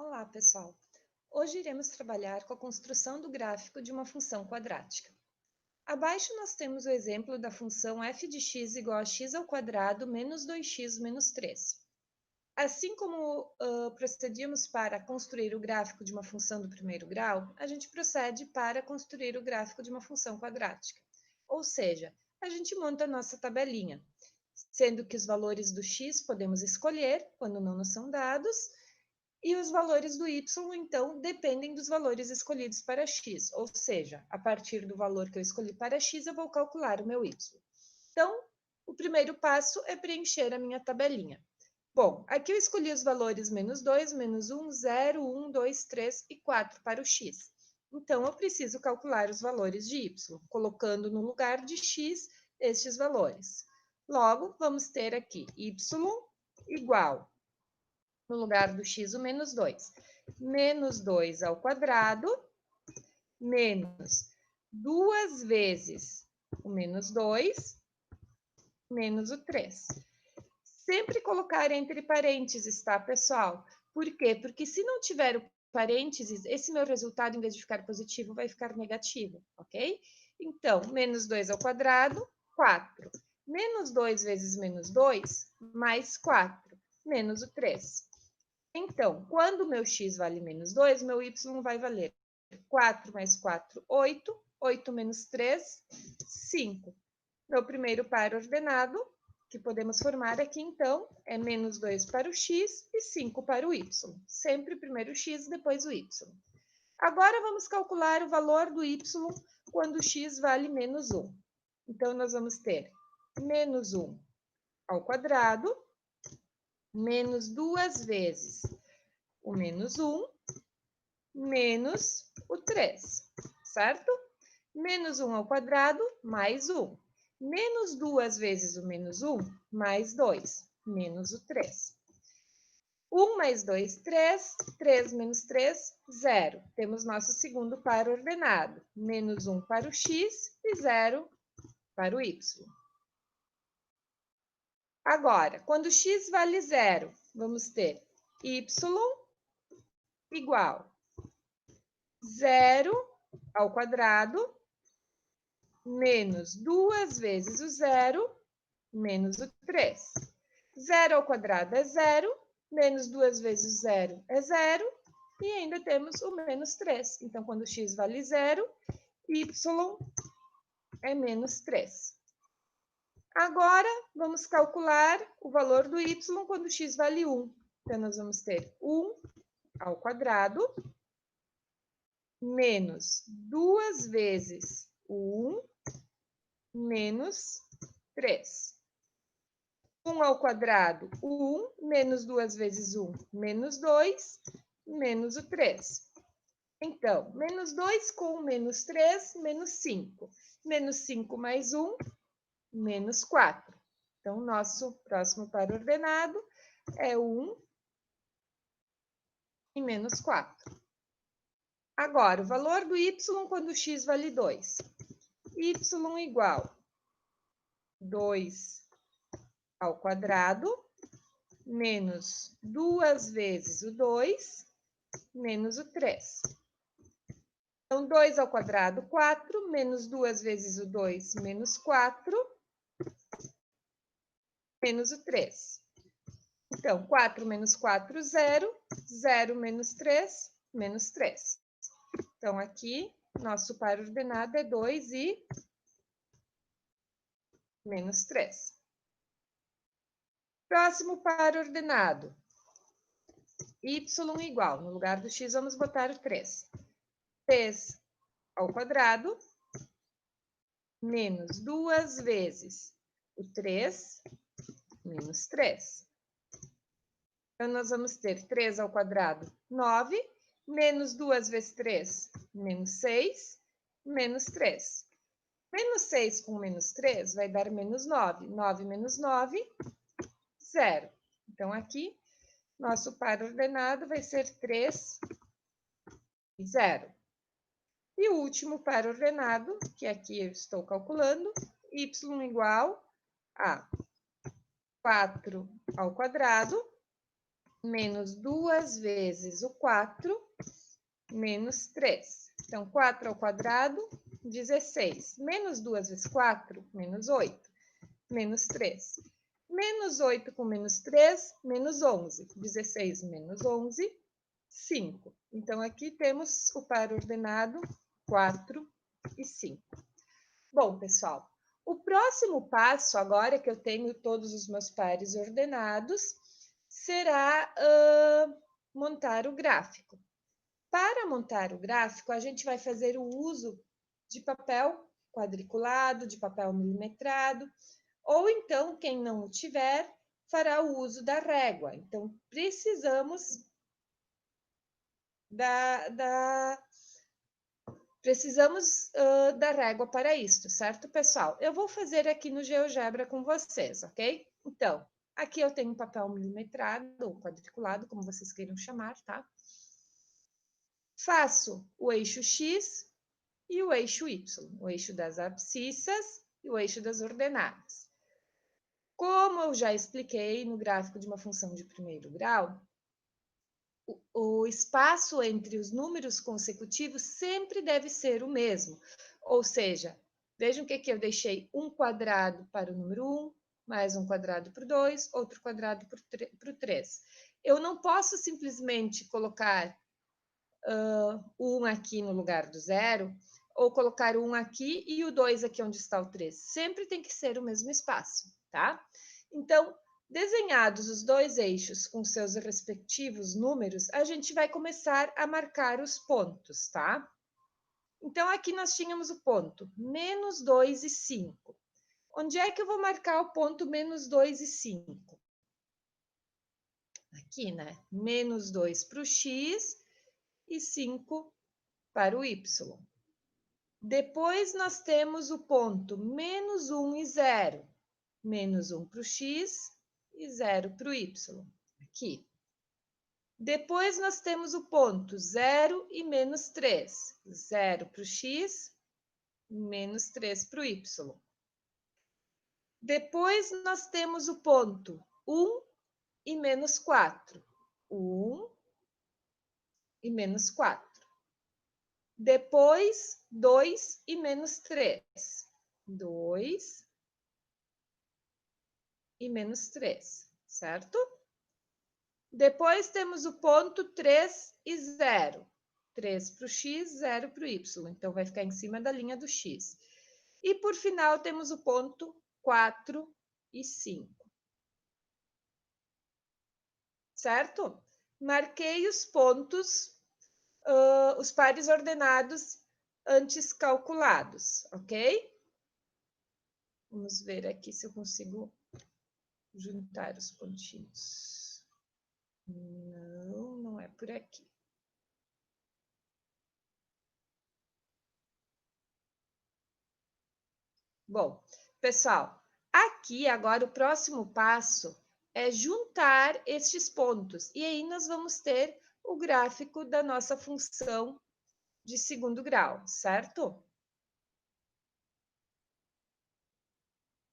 Olá, pessoal! Hoje iremos trabalhar com a construção do gráfico de uma função quadrática. Abaixo nós temos o exemplo da função f de x igual a x ao quadrado menos 2x menos 3. Assim como procedíamos para construir o gráfico de uma função do primeiro grau, a gente procede para construir o gráfico de uma função quadrática. Ou seja, a gente monta a nossa tabelinha, sendo que os valores do x podemos escolher quando não nos são dados, e os valores do y, então, dependem dos valores escolhidos para x, ou seja, a partir do valor que eu escolhi para x, eu vou calcular o meu y. Então, o primeiro passo é preencher a minha tabelinha. Bom, aqui eu escolhi os valores menos 2, menos 1, 0, 1, 2, 3 e 4 para o x. Então, eu preciso calcular os valores de y, colocando no lugar de x estes valores. Logo, vamos ter aqui y igual, no lugar do x, o menos 2. Menos 2 ao quadrado, menos 2 vezes o menos 2, menos o 3. Sempre colocar entre parênteses, tá, pessoal? Por quê? Porque se não tiver o parênteses, esse meu resultado, em vez de ficar positivo, vai ficar negativo, ok? Então, menos 2 ao quadrado, 4. Menos 2 vezes menos 2, mais 4, menos o 3. Então, quando o meu x vale menos 2, meu y vai valer 4 mais 4, 8. 8 menos 3, 5. Meu primeiro par ordenado, que podemos formar aqui, então, é menos 2 para o x e 5 para o y. Sempre primeiro o x, depois o y. Agora, vamos calcular o valor do y quando o x vale menos 1. Então, nós vamos ter menos 1 ao quadrado, menos 2 vezes o menos 1, menos o 3, certo? Menos 1 ao quadrado, mais 1. Menos 2 vezes o menos 1, mais 2, menos o 3. 1 mais 2, 3. 3 menos 3, 0. Temos nosso segundo par ordenado. Menos 1 para o x e 0 para o y. Agora, quando x vale 0, vamos ter y igual 0 ao quadrado, menos 2 vezes o 0, menos o 3. 0 ao quadrado é 0, menos 2 vezes o 0 é 0, e ainda temos o menos 3. Então, quando x vale 0, y é menos 3. Agora, vamos calcular o valor do y quando x vale 1. Então, nós vamos ter 1 ao quadrado, menos 2 vezes o 1, menos 3. 1 ao quadrado, 1, menos 2 vezes 1, menos 2, menos o 3. Então, menos 2 com menos 3, menos 5. Menos 5 mais 1, menos 4. Então, nosso próximo par ordenado é 1 e menos 4. Agora, o valor do y quando x vale 2. Y igual 2 ao quadrado, menos 2 vezes o 2, menos o 3. Então, 2 ao quadrado, 4, menos 2 vezes o 2, menos 4, menos o 3. Então, 4 menos 4, 0. 0 menos 3, menos 3. Então, aqui, nosso par ordenado é 2 e menos 3. Próximo par ordenado. Y igual, no lugar do x, vamos botar o 3. 3 ao quadrado, menos 2 vezes o 3, menos 3. Então, nós vamos ter 3 ao quadrado, 9, menos 2 vezes 3, menos 6, menos 3. Menos 6 com menos 3 vai dar menos 9. 9 menos 9, 0. Então, aqui, nosso par ordenado vai ser 3 e 0. E o último par ordenado, que aqui eu estou calculando, y igual a 4 ao quadrado, menos 2 vezes o 4, menos 3. Então, 4 ao quadrado, 16. Menos 2 vezes 4, menos 8. Menos 3. Menos 8 com menos 3, menos 11. 16 menos 11, 5. Então, aqui temos o par ordenado 4 e 5. Bom, pessoal, o próximo passo, agora que eu tenho todos os meus pares ordenados, será montar o gráfico. Para montar o gráfico, a gente vai fazer o uso de papel quadriculado, de papel milimetrado, ou então, quem não o tiver, fará o uso da régua. Então, precisamos da régua para isso, certo, pessoal? Eu vou fazer aqui no GeoGebra com vocês, ok? Então, aqui eu tenho um papel milimetrado, ou quadriculado, como vocês queiram chamar, tá? Faço o eixo X e o eixo Y, o eixo das abscissas e o eixo das ordenadas. Como eu já expliquei no gráfico de uma função de primeiro grau, o espaço entre os números consecutivos sempre deve ser o mesmo. Ou seja, vejam que aqui eu deixei um quadrado para o número 1, mais um quadrado para o 2, outro quadrado para o 3. Eu não posso simplesmente colocar 1 aqui no lugar do 0, ou colocar 1 aqui e o 2 aqui onde está o 3. Sempre tem que ser o mesmo espaço, tá? Então, desenhados os dois eixos com seus respectivos números, a gente vai começar a marcar os pontos, tá? Então, aqui nós tínhamos o ponto menos 2 e 5. Onde é que eu vou marcar o ponto menos 2 e 5? Aqui, né? Menos 2 para o x e 5 para o y. Depois, nós temos o ponto menos 1 e 0. Menos 1 para o x e 0 para o y. Aqui. Depois, nós temos o ponto 0 e menos 3. 0 para o x, menos 3 para o y. Depois, nós temos o ponto 1 e menos 4. 1 e menos 4. Depois, 2 e menos 3. 2 e menos 3, certo? Depois temos o ponto 3 e 0. 3 para o x, 0 para o y. Então, vai ficar em cima da linha do x. E, por final, temos o ponto 4 e 5. Certo? Marquei os pontos, os pares ordenados antes calculados, ok? Vamos ver aqui se eu consigo juntar os pontinhos. Não, não é por aqui. Bom, pessoal, aqui agora o próximo passo é juntar estes pontos. E aí nós vamos ter o gráfico da nossa função de segundo grau, certo?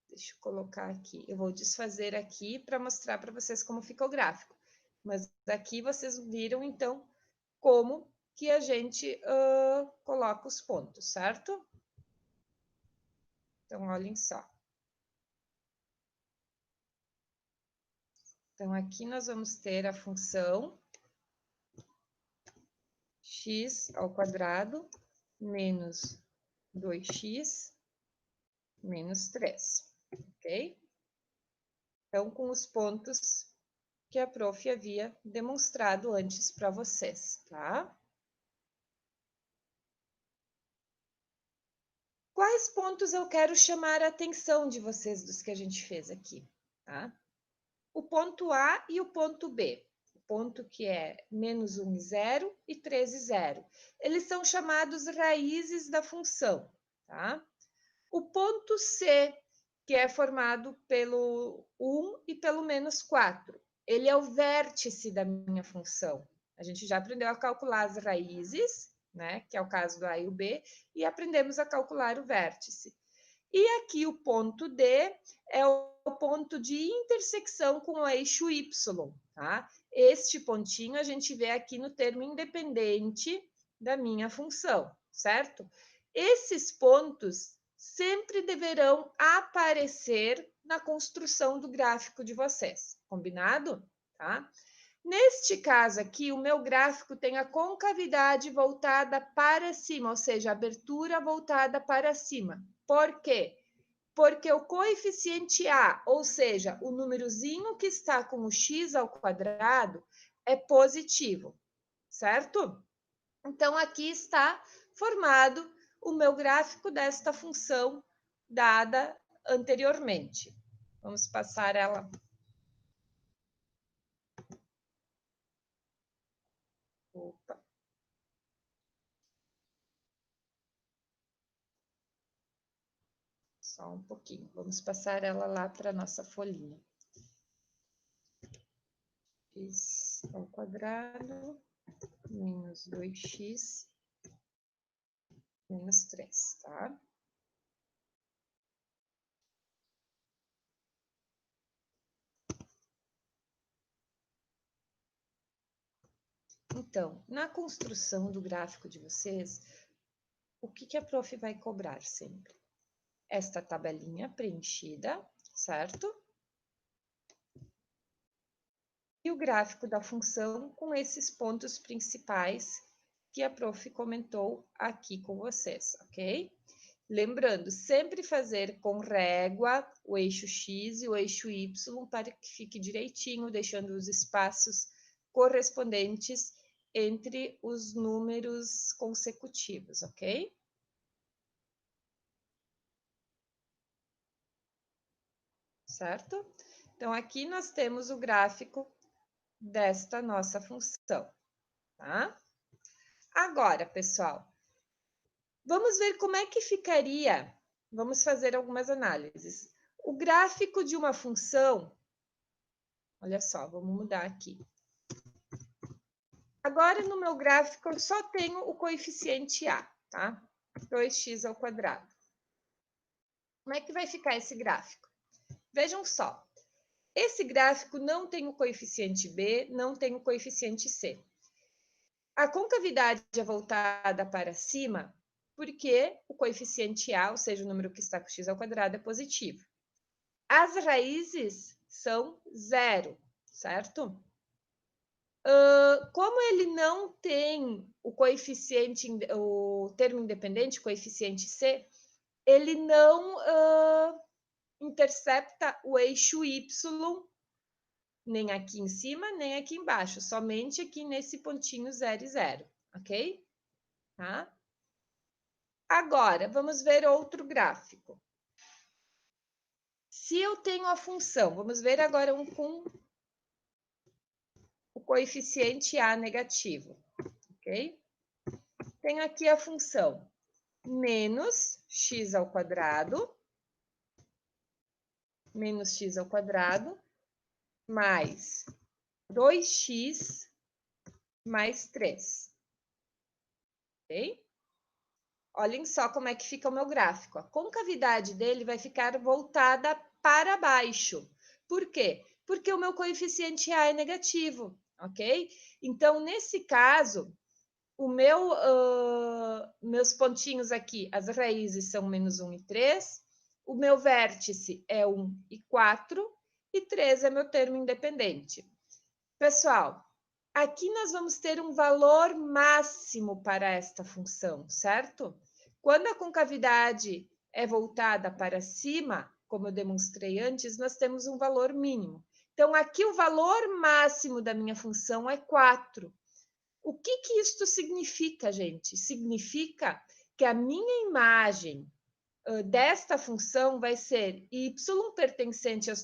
Deixa eu colocar aqui. Eu vou desfazer aqui para mostrar para vocês como fica o gráfico. Mas aqui vocês viram, então, como que a gente coloca os pontos, certo? Então, olhem só. Então, aqui nós vamos ter a função x ao quadrado menos 2x menos 3, ok? Então, com os pontos que a prof havia demonstrado antes para vocês, tá? Quais pontos eu quero chamar a atenção de vocês dos que a gente fez aqui, tá? O ponto A e o ponto B. O ponto que é menos 1 e 0 e 3 e 0. Eles são chamados raízes da função, tá? O ponto C, que é formado pelo 1 e pelo menos 4. Ele é o vértice da minha função. A gente já aprendeu a calcular as raízes, né? Que é o caso do A e o B, e aprendemos a calcular o vértice. E aqui o ponto D é o ponto de intersecção com o eixo Y, tá? Este pontinho a gente vê aqui no termo independente da minha função, certo? Esses pontos sempre deverão aparecer na construção do gráfico de vocês, combinado? Tá? Neste caso aqui, o meu gráfico tem a concavidade voltada para cima, ou seja, a abertura voltada para cima. Por quê? Porque o coeficiente A, ou seja, o númerozinho que está com o x ao quadrado, é positivo, certo? Então, aqui está formado o meu gráfico desta função dada anteriormente. Vamos passar ela. Opa. Só um pouquinho. Vamos passar ela lá para a nossa folhinha. X ao quadrado menos 2x menos 3, tá? Então, na construção do gráfico de vocês, o que a prof vai cobrar sempre? Esta tabelinha preenchida, certo? E o gráfico da função com esses pontos principais que a prof comentou aqui com vocês, ok? Lembrando, sempre fazer com régua o eixo X e o eixo Y para que fique direitinho, deixando os espaços correspondentes entre os números consecutivos, ok? Certo? Então, aqui nós temos o gráfico desta nossa função, tá? Agora, pessoal, vamos ver como é que ficaria. Vamos fazer algumas análises. O gráfico de uma função, olha só, vamos mudar aqui. Agora, no meu gráfico, eu só tenho o coeficiente A, tá? 2x ao quadrado. Como é que vai ficar esse gráfico? Vejam só, esse gráfico não tem o coeficiente B, não tem o coeficiente C. A concavidade é voltada para cima porque o coeficiente A, ou seja, o número que está com x ao quadrado, é positivo. As raízes são zero, certo? Como ele não tem o coeficiente, o termo independente, coeficiente C, ele não intercepta o eixo Y, nem aqui em cima, nem aqui embaixo, somente aqui nesse pontinho 0 e 0, ok? Tá? Agora, vamos ver outro gráfico. Se eu tenho a função, vamos ver agora um com o coeficiente A negativo, ok? Tenho aqui a função menos x ao quadrado, mais 2x mais 3. Ok? Olhem só como é que fica o meu gráfico. A concavidade dele vai ficar voltada para baixo. Por quê? Porque o meu coeficiente A é negativo, ok? Então, nesse caso, meus pontinhos aqui, as raízes são menos 1 e 3, o meu vértice é 1 e 4, e 3 é meu termo independente. Pessoal, aqui nós vamos ter um valor máximo para esta função, certo? Quando a concavidade é voltada para cima, como eu demonstrei antes, nós temos um valor mínimo. Então, aqui o valor máximo da minha função é 4. O que isto significa, gente? Significa que a minha imagem desta função vai ser y pertencente a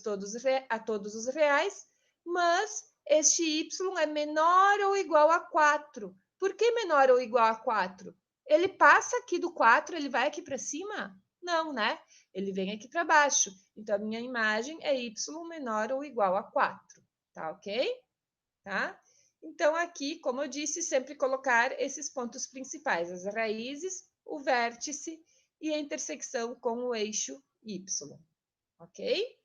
todos os reais, mas este y é menor ou igual a 4. Por que menor ou igual a 4? Ele passa aqui do 4, ele vai aqui para cima? Não, né? Ele vem aqui para baixo. Então, a minha imagem é y menor ou igual a 4. Tá ok? Tá? Então, aqui, como eu disse, sempre colocar esses pontos principais, as raízes, o vértice e a intersecção com o eixo Y, ok?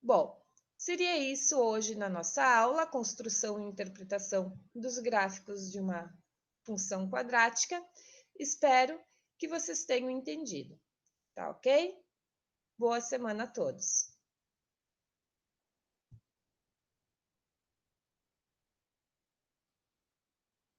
Bom, Seria isso hoje na nossa aula, construção e interpretação dos gráficos de uma função quadrática. Espero que vocês tenham entendido, tá ok? Boa semana a todos!